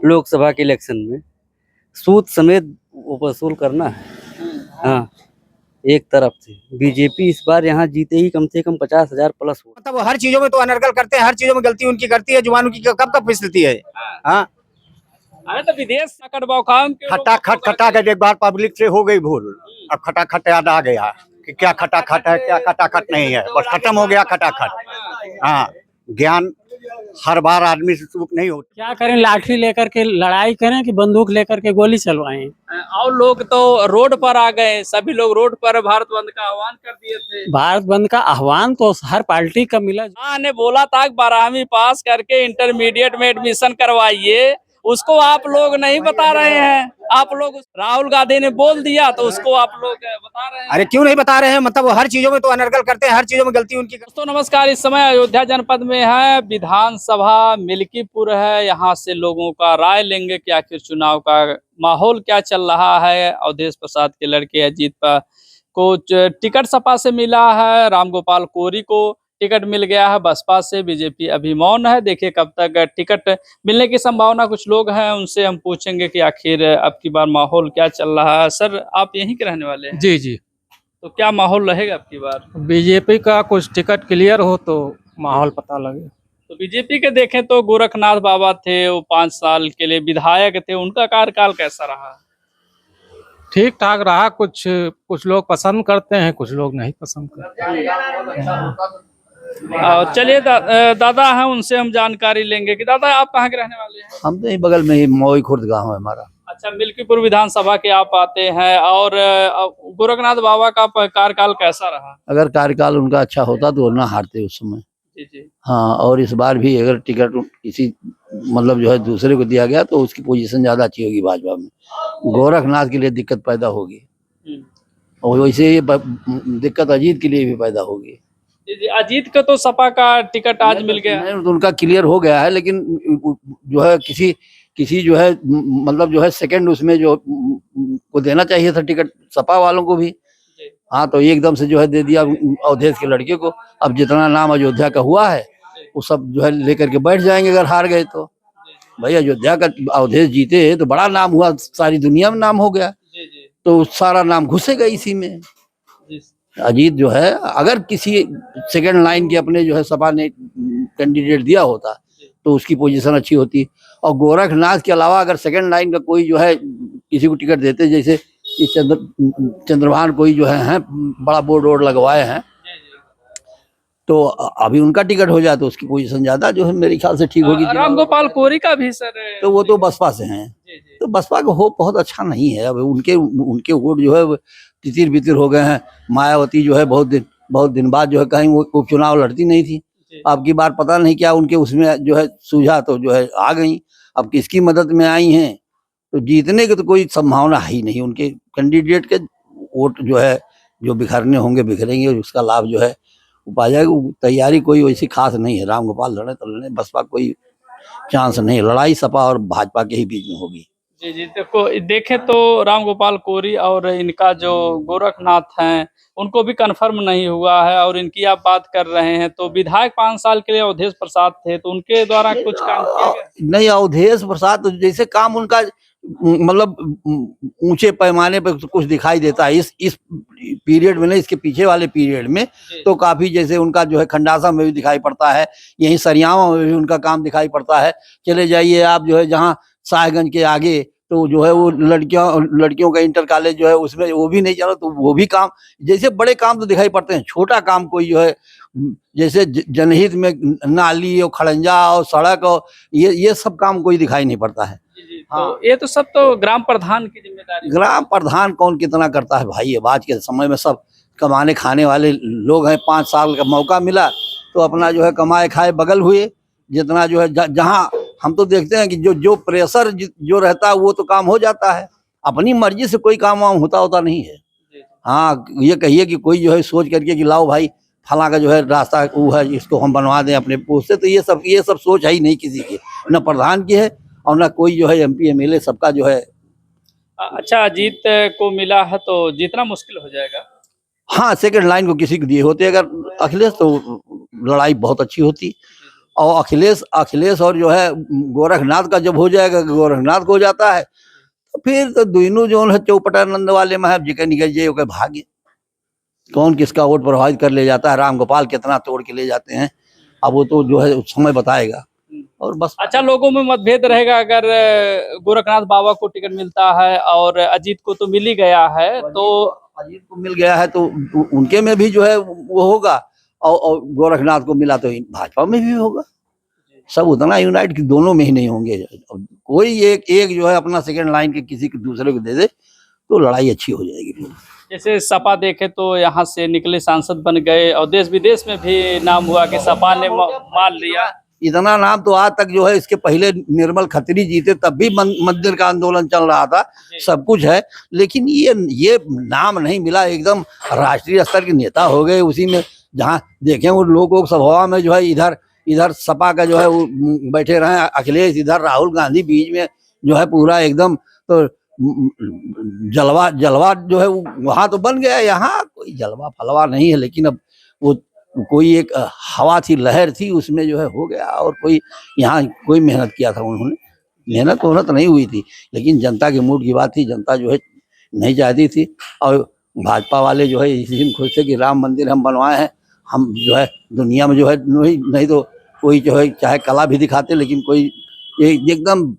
लोकसभा के इलेक्शन में सूद समेत वो वसूल करना है। हाँ, एक तरफ से बीजेपी इस बार यहाँ जीते ही कम से कम 50,000 प्लस हो। मतलब हर चीजों में तो अनर्गल करते हैं, हर चीजों में गलती उनकी करती है, जुबान की कब कब फिसलती है। हाँ, अरे तो विदेश खटा के एक बार पब्लिक से हो गई भूल, अब खटाखट याद आ गया कि क्या खटाखट है क्या खटाखट नहीं है, बस खत्म हो गया खटाखट। हाँ, ज्ञान हर बार आदमी से चूक नहीं होती। क्या करें, लाठी लेकर के लड़ाई करें कि बंदूक लेकर के गोली चलवाएं। और लोग तो रोड पर आ गए, सभी लोग रोड पर भारत बंद का आह्वान कर दिए थे। भारत बंद का आह्वान तो हर पार्टी का मिला। ने बोला था 12वीं पास करके इंटरमीडिएट में एडमिशन करवाइए, उसको आप लोग नहीं बता रहे हैं। आप लोग राहुल गांधी ने बोल दिया तो उसको आप लोग बता रहे हैं। अरे क्यों नहीं बता रहे हैं, मतलब हर चीजों में तो अनर्गल करते हैं, हर चीजों में गलती उनकी। दोस्तों नमस्कार, इस समय अयोध्या जनपद में है, विधानसभा मिल्कीपुर है। यहाँ से लोगों का राय लेंगे कि आखिर चुनाव का माहौल क्या चल रहा है। अवधेश प्रसाद के लड़के अजीत को टिकट सपा से मिला है, रामगोपाल कोरी को टिकट मिल गया है बसपा से। बीजेपी अभी मौन है, देखिए कब तक टिकट मिलने की संभावना। कुछ लोग हैं, उनसे हम पूछेंगे कि आखिर अब की बार माहौल क्या चल रहा है। सर, आप यहीं के रहने वाले हैं? जी जी, तो क्या माहौल रहेगा अब की बार? बीजेपी का कुछ टिकट क्लियर हो तो माहौल पता लगे। तो बीजेपी के देखें तो गोरखनाथ बाबा थे, वो 5 साल के लिए विधायक थे, उनका कार्यकाल कैसा रहा? ठीक ठाक रहा। कुछ लोग पसंद करते हैं, कुछ लोग नहीं पसंद करते। चलिए दादा हैं, उनसे हम जानकारी लेंगे कि दादा आप कहाँ के रहने वाले हैं? हम तो यही बगल में ही मौई खुर्द गाँव है हमारा। अच्छा, मिल्कीपुर विधानसभा के आप आते हैं। और गोरखनाथ बाबा का कार्यकाल कैसा रहा? अगर कार्यकाल उनका अच्छा होता तो वो ना हारते उस समय। जी जी। हाँ, और इस बार भी अगर टिकट किसी मतलब जो है दूसरे को दिया गया तो उसकी पोजीशन ज्यादा अच्छी होगी भाजपा में। गोरखनाथ के लिए दिक्कत पैदा होगी और वैसे ये दिक्कत अजीत के लिए भी पैदा होगी। जी, अजीत का तो सपा का टिकट आज मिल गया। नहीं, तो उनका क्लियर हो गया है, लेकिन जो है किसी जो है मतलब जो है सेकंड उसमें जो को देना चाहिए था टिकट सपा वालों को भी। हाँ, तो एकदम से जो है दे दिया अवधेश के लड़के को। अब जितना नाम अयोध्या का हुआ है वो सब जो है लेकर के बैठ जाएंगे अगर हार गए तो। भाई अयोध्या का अवधेश जीते तो बड़ा नाम हुआ, सारी दुनिया में नाम हो गया, तो सारा नाम घुसेगा इसी में। अजीत जो है अगर किसी सेकंड लाइन के अपने जो है सपा ने कैंडिडेट दिया होता तो उसकी पोजीशन अच्छी होती। और गोरखनाथ के अलावा अगर सेकंड लाइन का कोई जो है किसी को टिकट देते, जैसे चंद्रभान कोई जो है बड़ा बोर्ड वोर्ड लगवाए हैं, तो अभी उनका टिकट हो जाए तो उसकी पोजीशन ज्यादा जो है मेरे ख्याल से ठीक होगी। रामगोपाल कोरी का भी सर, तो वो तो बसपा से हैं, तो बसपा का होप बहुत अच्छा नहीं है। अब उनके वोट जो है तितिर बितिर हो गए हैं। मायावती जो है बहुत दिन बाद जो है कहीं वो उपचुनाव लड़ती नहीं थी, अब की बार पता नहीं क्या उनके उसमें जो है सूझा तो जो है आ गई। अब किसकी मदद में आई हैं, तो जीतने की तो कोई संभावना है ही नहीं। उनके कैंडिडेट के वोट जो है जो बिखरने होंगे बिखरेंगे, और उसका लाभ जो है वो पा जाएगा। तैयारी कोई वैसी खास नहीं है, रामगोपाल लड़े तो लड़े, बसपा कोई चांस नहीं। लड़ाई सपा और भाजपा के ही बीच में होगी। जी जी, देखो देखें तो रामगोपाल कोरी और इनका जो गोरखनाथ हैं उनको भी कंफर्म नहीं हुआ है। और इनकी आप बात कर रहे हैं तो विधायक 5 साल के लिए अवधेश प्रसाद थे, तो उनके द्वारा कुछ काम किया गया? नहीं, अवधेश प्रसाद तो जैसे काम उनका मतलब ऊंचे पैमाने पर कुछ दिखाई देता है इस पीरियड में नहीं, इसके पीछे वाले पीरियड में तो काफी जैसे उनका जो है खंडासा में भी दिखाई पड़ता है, यहीं सरियावा में भी उनका काम दिखाई पड़ता है। चले जाइए आप जो है जहाँ शाहगंज के आगे, तो जो है वो लड़कियों का इंटर कॉलेज जो है उसमें वो भी नहीं चला, तो वो भी काम जैसे बड़े काम तो दिखाई पड़ते हैं। छोटा काम कोई जो है जैसे जनहित में नाली और खड़ंजा और सड़क और ये सब काम कोई दिखाई नहीं पड़ता है। हाँ। तो ये तो सब तो ग्राम प्रधान की जिम्मेदारी। ग्राम प्रधान कौन कितना करता है भाई, अब आज के समय में सब कमाने खाने वाले लोग हैं। 5 साल का मौका मिला तो अपना जो है कमाए खाए बगल हुए। जितना जो है जहाँ हम तो देखते हैं कि जो प्रेशर जो रहता है वो तो काम हो जाता है, अपनी मर्जी से कोई काम वाम होता नहीं है। हाँ, ये कहिए कि कोई जो है सोच करके कि लाओ भाई फला का जो है रास्ता वो है इसको हम बनवा दें अपने पोस्ट से, तो ये सब सोच है ही नहीं किसी की, न प्रधान की है और ना कोई जो है MP MLA सबका जो है। अच्छा, अजीत को मिला है तो जीतना मुश्किल हो जाएगा। हाँ, सेकंड लाइन को किसी को दिए होते अगर अखिलेश तो लड़ाई बहुत अच्छी होती। और अखिलेश और जो है गोरखनाथ का जब हो जाएगा, गोरखनाथ को हो जाता है तो फिर तो दोनों जो है चौपटानंद वाले में है, जिके निकल जाए ओके भाग्य, कौन किसका वोट प्रभावित कर ले जाता है, राम गोपाल कितना तोड़ के ले जाते हैं, अब वो तो जो है समय बताएगा। और बस अच्छा, लोगों में मतभेद रहेगा अगर गोरखनाथ बाबा को टिकट मिलता है और अजीत को तो मिल ही गया है, तो अजीत को मिल गया है तो उनके में भी जो है वो होगा, और गोरखनाथ को मिला तो भाजपा में भी होगा। सब उतना यूनाइट कि दोनों में ही नहीं होंगे। कोई एक जो है अपना सेकंड लाइन के किसी के दूसरे को दे दे तो लड़ाई अच्छी हो जाएगी। जैसे सपा देखे तो यहाँ से निकले सांसद बन गए और देश विदेश में भी नाम हुआ कि सपा ने मान लिया। इतना नाम तो आज तक जो है, इसके पहले निर्मल खत्री जीते तब भी मंदिर का आंदोलन चल रहा था, सब कुछ है, लेकिन ये नाम नहीं मिला। एकदम राष्ट्रीय स्तर के नेता हो गए उसी में, जहाँ देखें वो लोग सभा में जो है इधर सपा का जो है वो बैठे रहे, अखिलेश इधर, राहुल गांधी बीच में जो है पूरा एकदम, तो जलवा जो है वहां तो बन गया, यहाँ कोई जलवा फलवा नहीं है, लेकिन अब वो कोई एक हवा थी, लहर थी, उसमें जो है हो गया। और कोई यहाँ कोई मेहनत किया था उन्होंने, मेहनत नहीं हुई थी, लेकिन जनता के मूड की बात थी, जनता जो है नहीं चाहती थी। और भाजपा वाले जो है इसी दिन खुश थे कि राम मंदिर हम बनवाए हैं, हम जो है दुनिया में जो है नहीं तो कोई जो है चाहे कला भी दिखाते, लेकिन कोई एकदम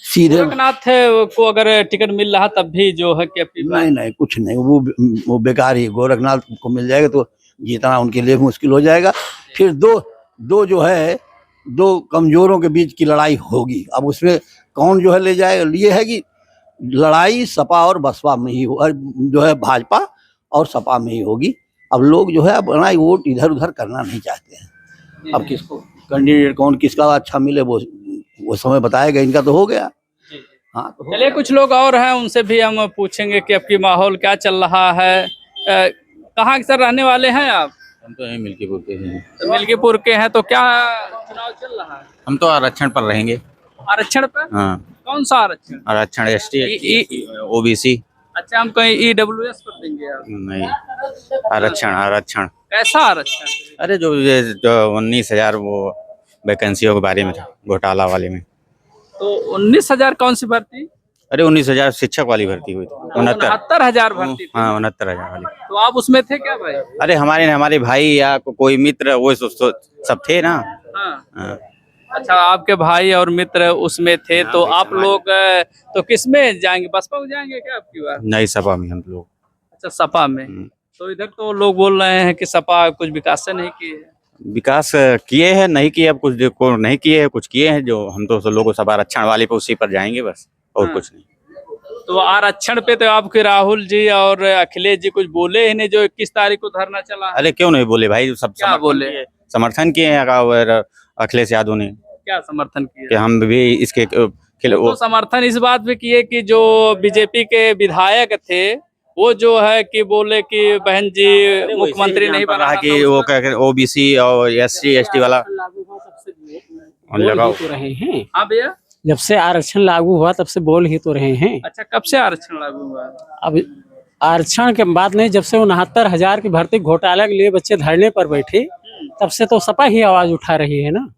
सीधे। गोरखनाथ को अगर टिकट मिल रहा तब भी जो है कि नहीं कुछ नहीं, वो बेकार ही। गोरखनाथ को मिल जाएगा तो जीतना उनके लिए मुश्किल हो जाएगा। फिर दो जो है दो कमजोरों के बीच की लड़ाई होगी। अब उसमें कौन जो है ले जाएगा, ये है कि लड़ाई सपा और बसपा में ही हो, जो है भाजपा और सपा में ही होगी। अब लोग जो है अपना वोट इधर उधर करना नहीं चाहते हैं। अब किसको कैंडिडेट कौन किसका अच्छा मिले वो समय बताएगा, इनका तो हो गया। हाँ तो चलिए, कुछ लोग और हैं उनसे भी हम पूछेंगे कि आपकी माहौल क्या चल रहा है। कहाँ के सर रहने वाले हैं आप? हम तो यहीं मिल्कीपुर के हैं। तो मिल्कीपुर के हैं, तो क्या चुनाव चल रहा है? हम तो आरक्षण पर रहेंगे। आरक्षण पे? हाँ, कौन सा आरक्षण? आरक्षण ST OBC। अच्छा, हम कहीं EWS पर देंगे आप? नहीं, आरक्षण। कैसा आरक्षण? अरे जो 19,000 वो वैकेंसियों के बारे में था, घोटाला वाले में। तो 19,000 कौन सी भर्ती? अरे 19,000 शिक्षक वाली भर्ती हुई थी। 69,000 भर्ती थी। हाँ, 69,000 वाली। तो आप उसमें थे क्या भाई? अरे हमारे भाई या कोई मित्र वो सब थे ना। हाँ। अच्छा, आपके भाई और मित्र उसमें थे, तो आप लोग तो किस में जाएंगे? बसपा में जाएंगे क्या आपकी बार? नहीं, सपा में हम लोग। अच्छा, सपा में। तो इधर तो लोग बोल रहे हैं कि सपा कुछ विकास से नहीं किए है। विकास किए हैं, नहीं किए, अब कुछ को नहीं किए हैं, कुछ किए हैं। जो हम तो लोगों सब आरक्षण वाले पे उसी पर जाएंगे बस, और कुछ नहीं। तो आरक्षण पे तो आपके राहुल जी और अखिलेश जी कुछ बोले ही नहीं, जो 21 तारीख को धरना चला। अरे क्यों नहीं बोले भाई, सब क्या बोले? समर्थन किए हैं अखिलेश यादव ने। क्या समर्थन किया? कि हम भी इसके तो समर्थन इस बात पे किए कि जो बीजेपी के विधायक थे वो जो है कि बोले कि बहन जी मुख्यमंत्री नहीं बना कि वो OBC और SC ST वाला लगाओ तो रहे हैं। हाँ भैया, जब से आरक्षण लागू हुआ तब से बोल ही तो रहे हैं। अच्छा, कब से आरक्षण लागू हुआ? अब आरक्षण के बात नहीं, जब से 69,000 की भर्ती घोटाला के लिए बच्चे धरने पर बैठे तब से तो सपा ही आवाज उठा रही है ना।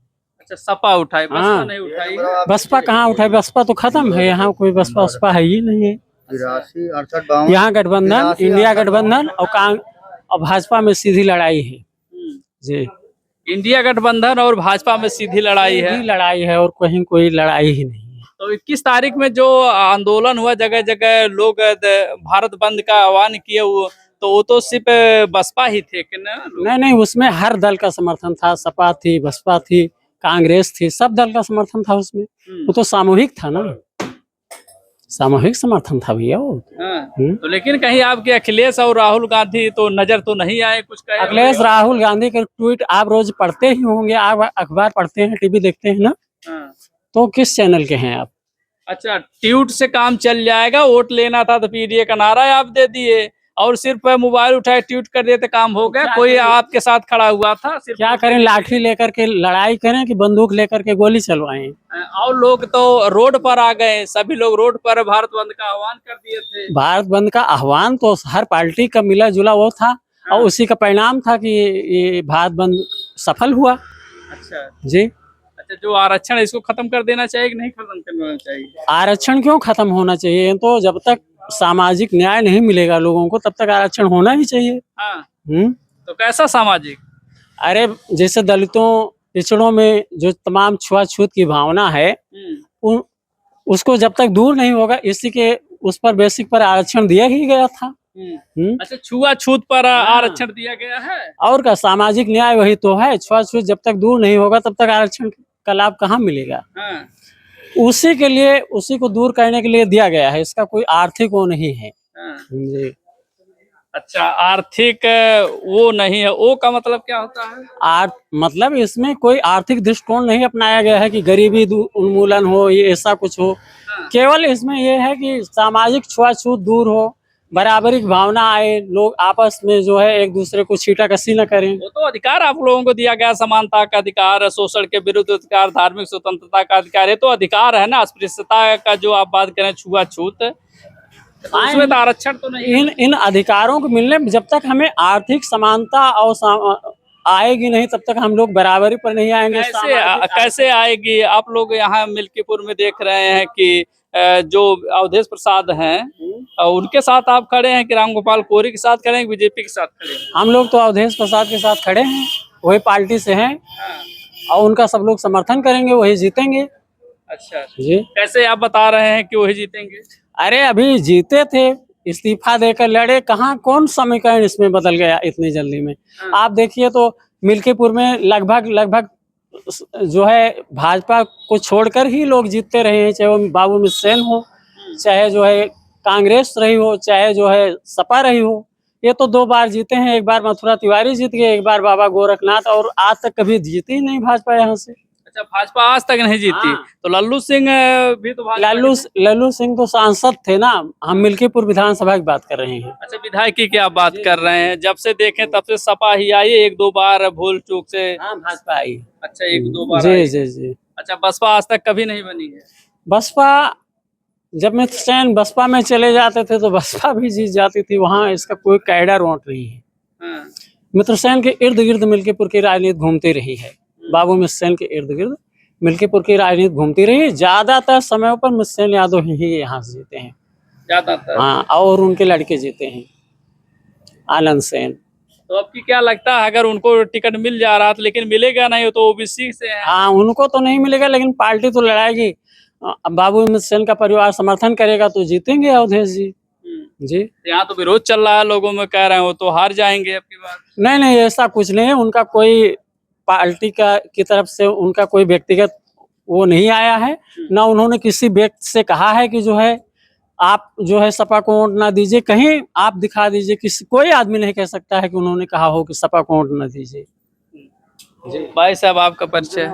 अच्छा, सपा उठाई, बसपा हाँ। नहीं उठाई? बसपा कहाँ उठाई? बसपा तो खत्म है, यहाँ कोई बसपा है ही नहीं है। 83, 68, 52 यहाँ गठबंधन, इंडिया गठबंधन और भाजपा में सीधी लड़ाई है जी। इंडिया गठबंधन और भाजपा में सीधी लड़ाई है। सीधी लड़ाई है और कहीं कोई लड़ाई ही नहीं है। तो 21 तारीख में जो आंदोलन हुआ, जगह जगह लोग भारत बंद का आह्वान किए, वो तो सिर्फ बसपा ही थे कि ना? नहीं, उसमें हर दल का समर्थन था। सपा थी, बसपा थी, कांग्रेस थी, सब दल का समर्थन था उसमें। वो तो सामूहिक था ना, सामूहिक समर्थन था भैया वो। तो लेकिन कहीं आपके अखिलेश और राहुल गांधी तो नजर तो नहीं आए कुछ कहे? अखिलेश राहुल गांधी के ट्वीट आप रोज पढ़ते ही होंगे, आप अखबार पढ़ते हैं, टीवी देखते हैं ना। तो किस चैनल के हैं आप? अच्छा, ट्वीट से काम चल जाएगा? वोट लेना था तो PDA का नारा आप दे दिए और सिर्फ मोबाइल उठाए ट्वीट कर देते, काम हो गया? कोई आपके साथ खड़ा हुआ था? सिर्फ क्या करें, लाठी लेकर के लड़ाई करें कि बंदूक लेकर के गोली चलवाएं? और लोग तो रोड पर आ गए, सभी लोग रोड पर भारत बंद का आह्वान कर दिए थे। भारत बंद का आह्वान तो हर पार्टी का मिला जुला वो था और उसी का परिणाम था कि ये भारत बंद सफल हुआ। अच्छा जी। अच्छा, जो आरक्षण है इसको खत्म कर देना चाहिए कि नहीं खत्म करना चाहिए? आरक्षण क्यों खत्म होना चाहिए? तो जब तक सामाजिक न्याय नहीं मिलेगा लोगों को तब तक आरक्षण होना ही चाहिए। हाँ, हम्म। तो कैसा सामाजिक? अरे जैसे दलितों पिछड़ों में जो तमाम छुआछूत की भावना है उन उसको जब तक दूर नहीं होगा, इसी के उस पर बेसिक पर आरक्षण दिया ही गया था। अच्छा, छुआछूत पर आरक्षण दिया गया है। और का सामाजिक न्याय वही तो है। छुआछूत जब तक दूर नहीं होगा तब तक आरक्षण का लाभ कहाँ मिलेगा? हाँ, उसी के लिए, उसी को दूर करने के लिए दिया गया है। इसका कोई आर्थिक वो नहीं है। हाँ। जी। अच्छा, आर्थिक वो नहीं है, वो का मतलब क्या होता है? मतलब इसमें कोई आर्थिक दृष्टिकोण नहीं अपनाया गया है कि गरीबी उन्मूलन हो, ये ऐसा कुछ हो। केवल इसमें ये है कि सामाजिक छुआछूत दूर हो, बराबरी की भावना आए, लोग आपस में जो है एक दूसरे को छीटाकशी न करें। वो तो अधिकार आप लोगों को दिया गया, समानता का अधिकार, शोषण के विरुद्ध अधिकार, धार्मिक स्वतंत्रता का अधिकार, ये तो अधिकार है ना। अस्पृश्यता का जो आप बात करें, छुआछूत, तो उसमें तो आरक्षण तो नहीं है। इन अधिकारों को मिलने में जब तक हमें आर्थिक समानता और आएगी नहीं तब तक हम लोग बराबरी पर नहीं आएंगे। कैसे आएगी? आप लोग यहाँ मिल्कीपुर में देख रहे हैं कि जो अवधेश प्रसाद हैं उनके साथ आप खड़े हैं कि रामगोपाल कोरी के साथ खड़े हैं, बीजेपी के साथ खड़े हैं? हम लोग तो अवधेश प्रसाद के साथ खड़े हैं, वही पार्टी से हैं और उनका सब लोग समर्थन करेंगे, वही जीतेंगे। अच्छा जी। कैसे आप बता रहे हैं कि वही जीतेंगे? अरे अभी जीते थे, इस्तीफा देकर लड़े, कहाँ कौन समीकरण इसमें बदल गया इतनी जल्दी में? आप देखिए तो मिल्कीपुर में लगभग जो है भाजपा को छोड़कर ही लोग जीतते रहे हैं, चाहे वो बाबू मिसेन हो, चाहे जो है कांग्रेस रही हो, चाहे जो है सपा रही हो। ये तो 2 बार जीते हैं, एक बार मथुरा तिवारी जीत गए, एक बार बाबा गोरखनाथ, और आज तक कभी जीती ही नहीं भाजपा यहाँ से। अच्छा, भाजपा आज तक नहीं जीती। हाँ। तो लल्लू सिंह भी तो भाजपा लल्लू सिंह तो सांसद थे ना, हम मिल्कीपुर विधानसभा की बात कर रहे हैं। अच्छा, विधायक की क्या बात कर रहे हैं? जब से देखें तब से सपा ही आई है, 1-2 बार भूल चूक से। हाँ, भाजपा आई। अच्छा, 1-2 बार जी आई। जी जी। अच्छा, बसपा आज तक कभी नहीं बनी है? बसपा जब मित्रसेन बसपा में चले जाते थे तो बसपा भी जीत जाती थी, वहाँ इसका कोई कैडर वोट नहीं है। हाँ। मित्रसेन के इर्द गिर्द मिल्कीपुर की राजनीति घूमती रही है। बाबू मित्रसेन के इर्द गिर्द मिल्कीपुर की राजनीति घूमती रही। ज्यादातर समय पर मित्रसेन यादव ही यहाँ से जीते हैं, ज्यादातर। हाँ, और उनके लड़के जीते हैं, आनंद सेन। तो आपकी क्या लगता है, अगर उनको टिकट मिल जा रहा था लेकिन मिलेगा नहीं, तो ओबीसी से है? हाँ, उनको तो नहीं मिलेगा लेकिन पार्टी तो लड़ाएगी। अब बाबू मित्रसेन का परिवार समर्थन करेगा तो जीतेंगे अवधेश जी। जी। यहाँ तो विरोध चल रहा है, लोगों में कह रहे हैं वो तो हार जाएंगे आपकी बात। नहीं, ऐसा कुछ नहीं है। उनका कोई पार्टी की तरफ से उनका कोई व्यक्तिगत वो नहीं आया है, ना उन्होंने किसी व्यक्ति से कहा है कि जो है आप जो है सपा को वोट ना दीजिए। कहीं आप दिखा दीजिए, किसी कोई आदमी नहीं कह सकता है कि उन्होंने कहा हो कि सपा को वोट ना दीजिए। भाई साहब, आपका परिचय?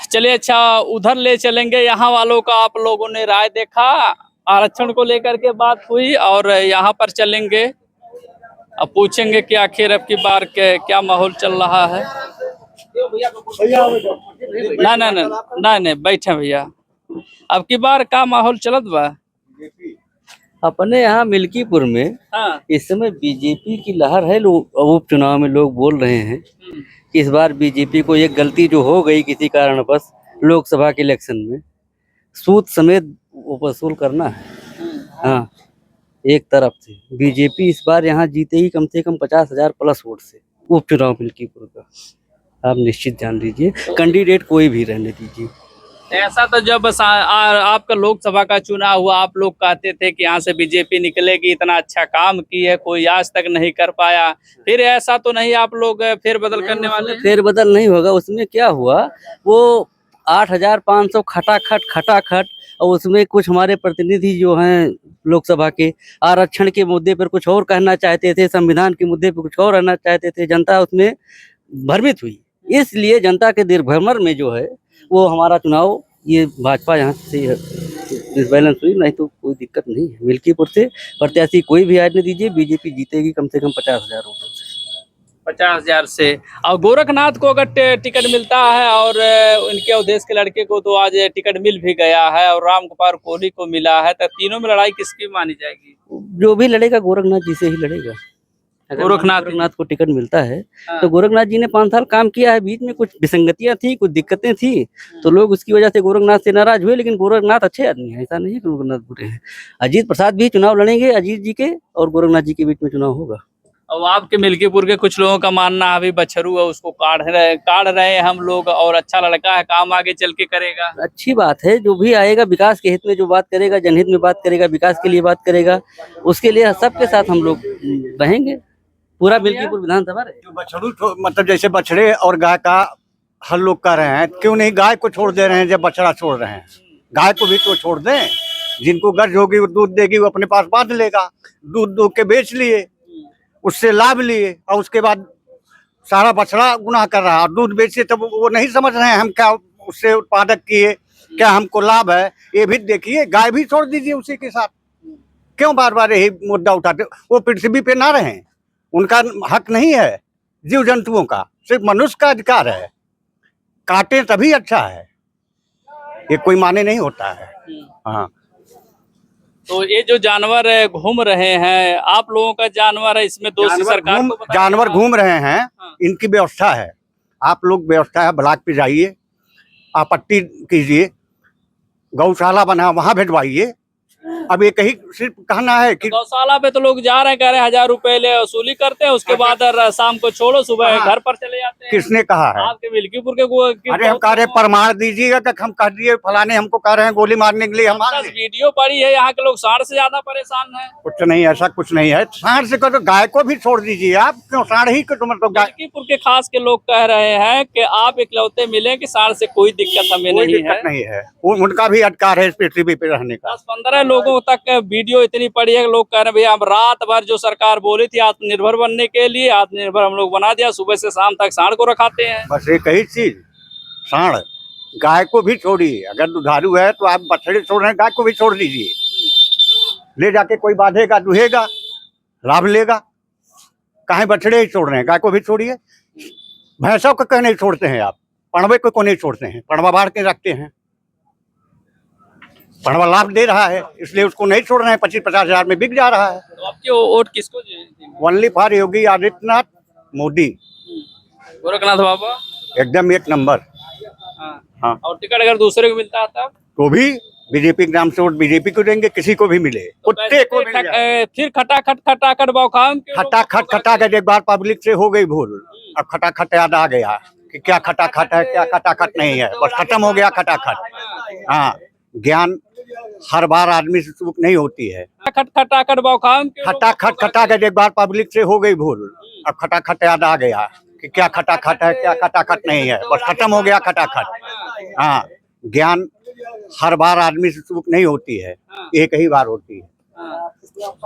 चलिए, अच्छा, उधर ले चलेंगे। यहाँ वालों का आप लोगों ने राय देखा, आरक्षण को लेकर के बात हुई, और यहाँ पर चलेंगे, अब पूछेंगे कि आखिर अब की बार के क्या माहौल चल रहा है। नहीं, बैठे भैया। अब की बार का माहौल चलत बा? अपने यहाँ मिल्कीपुर में हाँ। इस समय बीजेपी की लहर है। लोग उपचुनाव में लोग बोल रहे हैं कि इस बार बीजेपी को एक गलती जो हो गई किसी कारणवश लोकसभा के इलेक्शन में, सूद समेत वो वसूल करना है। हाँ, एक तरफ से बीजेपी इस बार यहाँ जीते ही कम से कम 50,000 प्लस वोट से उपचुनाव मिल्कीपुर का। आप निश्चित जान लीजिए, कैंडिडेट कोई भी रहने दीजिए। ऐसा तो जब आपका लोकसभा का चुनाव हुआ, आप लोग कहते थे कि यहाँ से बीजेपी निकलेगी, इतना अच्छा काम की है, कोई आज तक नहीं कर पाया। फिर ऐसा तो नहीं आप लोग फेर बदल करने वाले? फेर बदल नहीं होगा। उसमें क्या हुआ, वो 8,500 खटाखट, और उसमें कुछ हमारे प्रतिनिधि जो हैं लोकसभा के आरक्षण के मुद्दे पर कुछ और कहना चाहते थे, संविधान के मुद्दे पर कुछ और कहना चाहते थे। जनता उसमें भ्रमित हुई, इसलिए जनता के दिग्भ्रमण में जो है वो हमारा चुनाव, ये भाजपा यहाँ से डिसबैलेंस हुई। नहीं तो कोई दिक्कत नहीं है। मिल्कीपुर से प्रत्याशी कोई भी आज नहीं दीजिए, बीजेपी जीतेगी कम से कम 50,000 वोटों से। 50,000 से। और गोरखनाथ को अगर टिकट मिलता है, और उनके अवधेश के लड़के को तो आज टिकट मिल भी गया है, और रामगोपाल कोहली को मिला है, तो तीनों में लड़ाई किसकी मानी जाएगी? जो भी लड़ेगा गोरखनाथ जी से ही लड़ेगा। अगर गोरखनाथ गोरखनाथ को टिकट मिलता है हाँ। तो गोरखनाथ जी ने 5 साल काम किया है, बीच में कुछ विसंगतियां थी, कुछ दिक्कतें थी, तो लोग उसकी वजह से गोरखनाथ से नाराज हुए, लेकिन गोरखनाथ अच्छे आदमी हैं, ऐसा नहीं है कि गोरखनाथ बुरे हैं। अजीत प्रसाद भी चुनाव लड़ेंगे, अजीत जी के और गोरखनाथ जी के बीच में चुनाव होगा। और आपके मिल्कीपुर के कुछ लोगों का मानना है अभी बछरू है उसको काढ़ रहे हैं हम लोग, और अच्छा लड़का है, काम आगे चल के करेगा। अच्छी बात है, जो भी आएगा विकास के हित में जो बात करेगा, जनहित में बात करेगा, विकास के लिए बात करेगा, उसके लिए सबके साथ हम लोग रहेंगे। पूरा मिल्कीपुर विधानसभा रहे। जो बछड़ू मतलब जैसे बछड़े और गाय का हर लोग कर रहे हैं, क्यों नहीं गाय को छोड़ दे रहे हैं जब बछड़ा छोड़ रहे हैं? गाय को भी तो छोड़ दें, जिनको गर्ज होगी वो दूध देगी, वो अपने पास बांध लेगा, दूध दूध के बेच लिए, उससे लाभ लिए, और उसके बाद सारा बछड़ा गुनाह कर रहा है और दूध बेचे, तब वो नहीं समझ रहे हैं हम क्या उससे उत्पादक किए, क्या हमको लाभ है। ये भी देखिए, गाय भी छोड़ दीजिए उसी के साथ, क्यों बार बार यही मुद्दा उठाते? वो पृथ्वी पे ना रहें, उनका हक नहीं है जीव जंतुओं का, सिर्फ मनुष्य का अधिकार है। काटें तभी अच्छा है, ये कोई माने नहीं होता है। हाँ, तो ये जो जानवर घूम रहे हैं, आप लोगों का जानवर है, इसमें दोषी सरकार को बताइए। जानवर घूम रहे हैं, हाँ। इनकी व्यवस्था है, आप लोग व्यवस्था है, ब्लॉक पे जाइए, आपत्ति कीजिए, गौशाला बना वहां भिजवाइए। अब ये कहीं सिर्फ कहना है कि गौशाला पे तो लोग जा रहे हैं, कह रहे हैं 1000 रुपए ले वसूली करते हैं, उसके बाद शाम को छोड़ो, सुबह हाँ। घर पर चले जाते हैं। किसने कहा है? आपके मिल्कीपुर के अरे हम कह रहे हैं प्रमाण दीजिएगा कि हम कह दिए फलाने हमको कह रहे हैं गोली मारने के लिए, हम मान लें। वीडियो पड़ी है, यहाँ के लोग 60 से ज्यादा परेशान हैं। कुछ नहीं, ऐसा कुछ नहीं है। सांड से कहो तो गाय को भी छोड़ दीजिए आप, क्यों सांड ही को? तो मतलब गाय मिल्कीपुर के खास के लोग कह रहे हैं कि आप इकलौते मिले कि साढ़ से कोई दिक्कत हमें कोई नहीं है। दिक्कत नहीं है, उनका भी अधिकार है इस पृथ्वी पे रहने का। 10-15 लोगों तक वीडियो इतनी पड़ी है कि लोग कह रहे हैं भैया हम रात भर जो सरकार बोली थी आत्मनिर्भर बनने के लिए, आत्मनिर्भर हम लोग बना दिया, सुबह से शाम तक सांड को रखाते हैं। बस एक ही चीज, सांड। गाय को भी छोड़िए, अगर दुधारू है तो आप बछड़े छोड़ रहे हैं, गाय को भी छोड़ दीजिए, ले जाके कोई बांधेगा, दुहेगा, लाभ लेगा। काहे बछड़े ही छोड़ रहे हैं, गाय को भी छोड़िए। भैंसों को क्यों नहीं छोड़ते हैं आप? पड़वे को नहीं छोड़ते हैं, पड़वा बाढ़ के रखते हैं, पड़वा लाभ दे रहा है, इसलिए उसको नहीं छोड़ रहे हैं। 25-50 हजार में बिक जा रहा है। तो आपकी वोट किसको देंगे? ओनली फॉर योगी आदित्यनाथ मोदी, गोरखनाथ बाबा एकदम एक नंबर। हाँ। हाँ। और टिकट अगर दूसरे को मिलता है तब तो भी बीजेपी के नाम से वोट बीजेपी को देंगे, किसी को भी मिले, कुत्ते को मिल जाए। फिर खटाखट बौखाम खटा के एक बार पब्लिक से हो गई भूल, अब खटाखट याद आ गया कि क्या खटाखट है, क्या खटाखट नहीं है, बस खत्म हो गया खटाखट। हाँ, ज्ञान हर बार आदमी से चूक नहीं होती है। खटाखट बौखाम खटा के एक बार पब्लिक से हो गई भूल, अब खटाखट याद आ गया कि क्या खटाखट है, क्या खटाखट नहीं है, बस खत्म हो गया खटाखट। हाँ, ज्ञान हर बार आदमी से चूक नहीं होती है, एक ही बार होती है।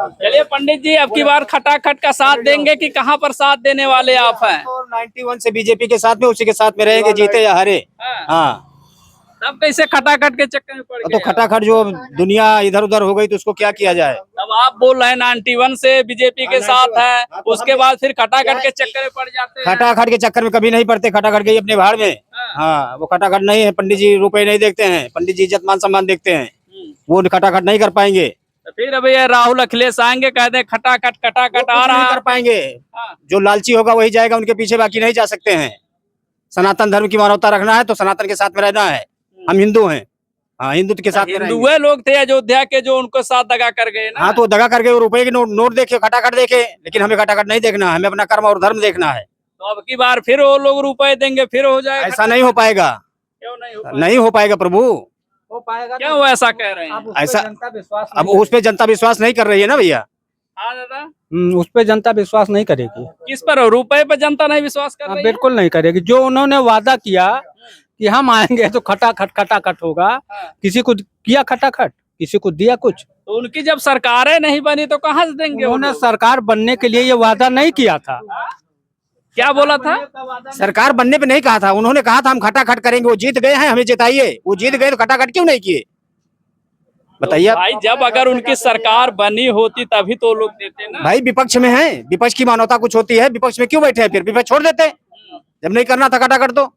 चलिए पंडित जी, अब की बार खटाखट का साथ देंगे कि कहाँ पर साथ देने वाले आप हैं? 91 से बीजेपी के साथ में, उसी के साथ में रहेंगे, जीते या हारे। हाँ, तब कैसे खटाखट के चक्कर में पड़ गए? तो खटाखट जो दुनिया इधर उधर हो गई तो उसको क्या किया जाए? अब आप बोल रहे हैं 91 से बीजेपी के साथ है, उसके बाद फिर खटाखट के चक्कर में पड़ जाते हैं। खटाखट के चक्कर में कभी नहीं पड़ते, खटाखट गई अपने भाड़ में। हाँ, वो खटाखट नहीं है, पंडित जी रुपए नहीं देखते हैं, पंडित जी इज्जत मान सम्मान देखते हैं, वो खटाखट नहीं कर पाएंगे। तो फिर अभी ये राहुल अखिलेश आएंगे, कहते हैं खटाखट खटाखट आ रहा नहीं कर पाएंगे। जो लालची होगा वही जाएगा उनके पीछे, बाकी नहीं जा सकते हैं। सनातन धर्म की मानवता रखना है तो सनातन के साथ में रहना है। हम हिंदू हैं, हाँ, हिंदुत्व के साथ में रहेंगे। हिंदुए लोग थे अयोध्या के जो उनको साथ दगा कर गए ना। हाँ, तो दगा करके वो रुपए के नोट देखे, खटाखट देखे, लेकिन हमें खटाखट नहीं देखना है, हमें अपना कर्म और धर्म देखना है। तो अब की बार फिर वो लोग रुपए देंगे, फिर हो जाएगा। ऐसा नहीं हो पाएगा, क्यों नहीं हो पाएगा? नहीं हो पाएगा प्रभु। हो पाएगा क्यों वो ऐसा कह रहे हैं? ऐसा विश्वास अब उस पे जनता विश्वास नहीं कर रही है ना भैया। हाँ दादा, उस पे जनता विश्वास नहीं करेगी। किस पर? रुपए पर जनता नहीं विश्वास कर रही है? बिल्कुल नहीं करेगी। जो उन्होंने वादा किया कि हम आएंगे तो खटाखट होगा, किसी को किया खटाखट, किसी को दिया कुछ। तो उनकी जब सरकारें नहीं बनी तो कहाँ से देंगे? उन्होंने सरकार बनने के लिए ये वादा नहीं किया था। क्या बोला था? सरकार बनने पे नहीं कहा था, उन्होंने कहा था हम खटाखट करेंगे। वो जीत गए हैं, हमें जिताइए। वो जीत गए तो खटाखट क्यों नहीं किए, बताइए आप। भाई जब अगर उनकी सरकार बनी होती तभी तो लोग देते ना। भाई विपक्ष में है, विपक्ष की मानवता कुछ होती है, विपक्ष में क्यों बैठे हैं? फिर विपक्ष छोड़ देते जब नहीं करना था खटाखट तो।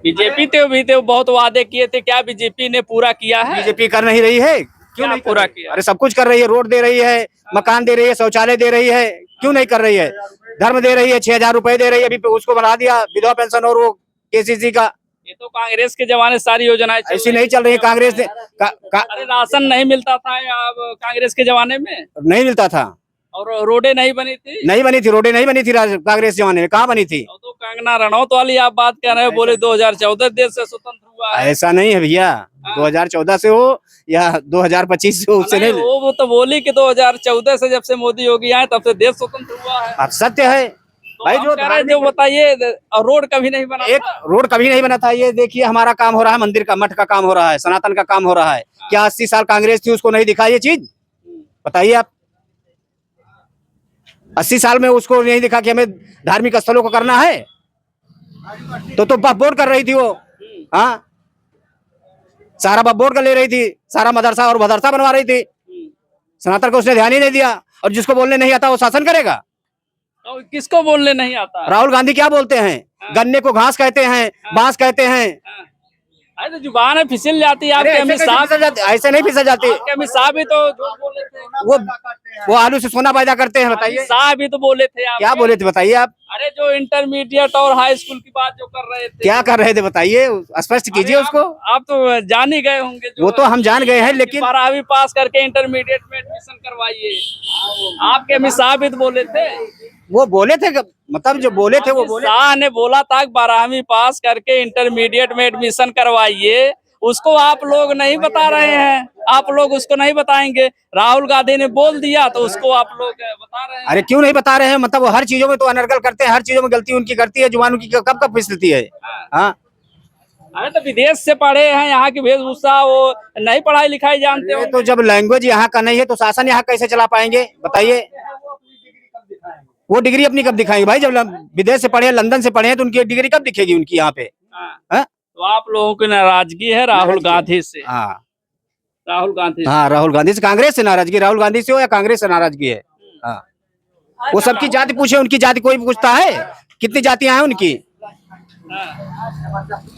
बीजेपी तो भी तो बहुत वादे किए थे, क्या बीजेपी ने पूरा किया है? बीजेपी कर नहीं रही है, क्यों नहीं पूरा कर रही? किया? अरे सब कुछ कर रही है, रोड दे रही है, मकान दे रही है, शौचालय दे रही है, क्यों नहीं कर रही है? धर्म दे रही है, 6,000 रुपए दे रही है, अभी उसको बना दिया विधवा पेंशन और वो केसीसी का। ये तो कांग्रेस के जमाने सारी योजनाएं चल ऐसी रही नहीं चल रही है कांग्रेस ने अरे राशन नहीं मिलता था अब कांग्रेस के जमाने में, नहीं मिलता था, और रोडें नहीं बनी थी। नहीं बनी थी, रोडें नहीं बनी थी कांग्रेस जमाने में, कहाँ बनी थी? और तो कंगना रनौत वाली आप बात कर रहे हो, बोले 2014 देश से स्वतंत्र हुआ है। ऐसा नहीं है भैया, 2014 से हो या 2025 से हो, उससे नहीं, नहीं। वो तो बोली कि 2014 से जब से मोदी योगी आए तब से देश स्वतंत्र हुआ है। अब सत्य है तो भाई, आप जो कह रहे हैं, जो बताइए, और रोड कभी नहीं बना एक था। रोड कभी नहीं बना था। ये देखिए हमारा काम हो रहा है, मंदिर का, मठ का काम हो रहा है, सनातन का काम हो रहा है। क्या 80 साल कांग्रेस थी उसको नहीं दिखा ये चीज? बताइए आप। 80 साल में उसको नहीं दिखा कि हमें धार्मिक स्थलों को करना है? तो बोर्ड कर रही थी वो, हाँ, सारा बोर्ड कर ले रही थी, सारा मदरसा और मदरसा बनवा रही थी। सनातन को उसने ध्यान ही नहीं दिया। और जिसको बोलने नहीं आता वो शासन करेगा। तो किसको बोलने नहीं आता? राहुल गांधी क्या बोलते हैं? गन्ने को घास कहते हैं, बांस कहते हैं। अरे तो जुबान है फिसल जाती है आपके। अरे अमित ऐसे शाह, कैसे फिसल जाते? ऐसे नहीं फिसल जाती। आपके अमित शाह भी तो झूठ बोले थे। वो आलू से सोना पैदा करते हैं, अमित बताइए शाह भी तो बोले थे आपके। क्या बोले थे, बताइए आप। अरे जो इंटरमीडिएट और हाई स्कूल की बात जो कर रहे थे, क्या कर रहे थे बताइए, स्पष्ट कीजिए अरे उसको। आप तो जान ही गए होंगे। वो तो हम जान गए हैं, लेकिन 12वीं पास करके इंटरमीडिएट में एडमिशन करवाइए। आपके अमित शाह भी तो बोले थे। वो बोले थे, मतलब जो बोले थे वो अमित बोले। शाह ने बोला था कि 12वीं पास करके इंटरमीडिएट में एडमिशन करवाइए। उसको आप लोग नहीं बता रहे हैं, आप लोग उसको नहीं बताएंगे। राहुल गांधी ने बोल दिया तो उसको आप लोग बता रहे हैं। अरे क्यों नहीं बता रहे हैं? मतलब वो हर चीजों में तो अनर्गल करते हैं, हर चीजों में गलती उनकी करती है, जुबान उनकी कब कब फिसलती है। हाँ, अरे तो विदेश से पढ़े हैं, यहाँ की वेशभूषा वो नहीं पढ़ाई लिखाई जानते हो। तो जब लैंग्वेज यहाँ का नहीं है तो शासन यहाँ कैसे चला पाएंगे, बताइए? वो डिग्री अपनी कब दिखाएंगे भाई? जब विदेश से पढ़े, लंदन से पढ़े हैं, तो उनकी डिग्री कब दिखेगी उनकी यहाँ पे? हाँ? तो आप लोगों की नाराजगी है राहुल गांधी से। हाँ, राहुल गांधी से। हाँ, राहुल गांधी से, कांग्रेस से नाराजगी, राहुल गांधी से हो या कांग्रेस से नाराजगी है। हाँ, वो सबकी जाति पूछे, उनकी जाति कोई पूछता है? कितनी जातियां हैं उनकी?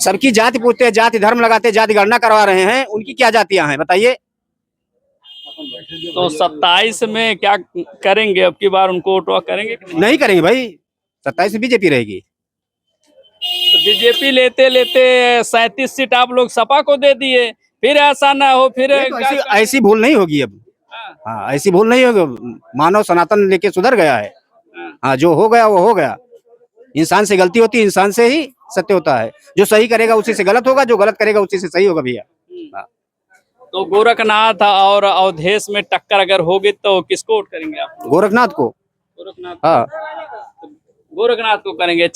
सबकी जाति पूछते हैं, जाति धर्म लगाते, जाति गणना करवा रहे हैं। उनकी क्या जातियां हैं बताइए? तो 27 में क्या करेंगे? अब की बार उनको वोट करेंगे कि नहीं? नहीं करेंगे भाई, 27 में बीजेपी रहेगी। तो बीजेपी लेते लेते 37 सीट आप लोग सपा को दे दिए। फिर ऐसा ना हो, फिर तो ऐसी भूल नहीं होगी अब। हाँ, ऐसी भूल नहीं होगी। मानव सनातन लेके सुधर गया है। हाँ, जो हो गया वो हो गया। इंसान से गलती होती है, इंसान से ही सत्य होता है। जो सही करेगा उसी से गलत होगा, जो गलत करेगा उसी से सही होगा भैया। तो गोरखनाथ और अवधेश में टक्कर अगर होगी तो किसको वोट करेंगे आप? गोरखनाथ को। गोरखनाथ। हाँ, गोरखनाथ को करेंगे।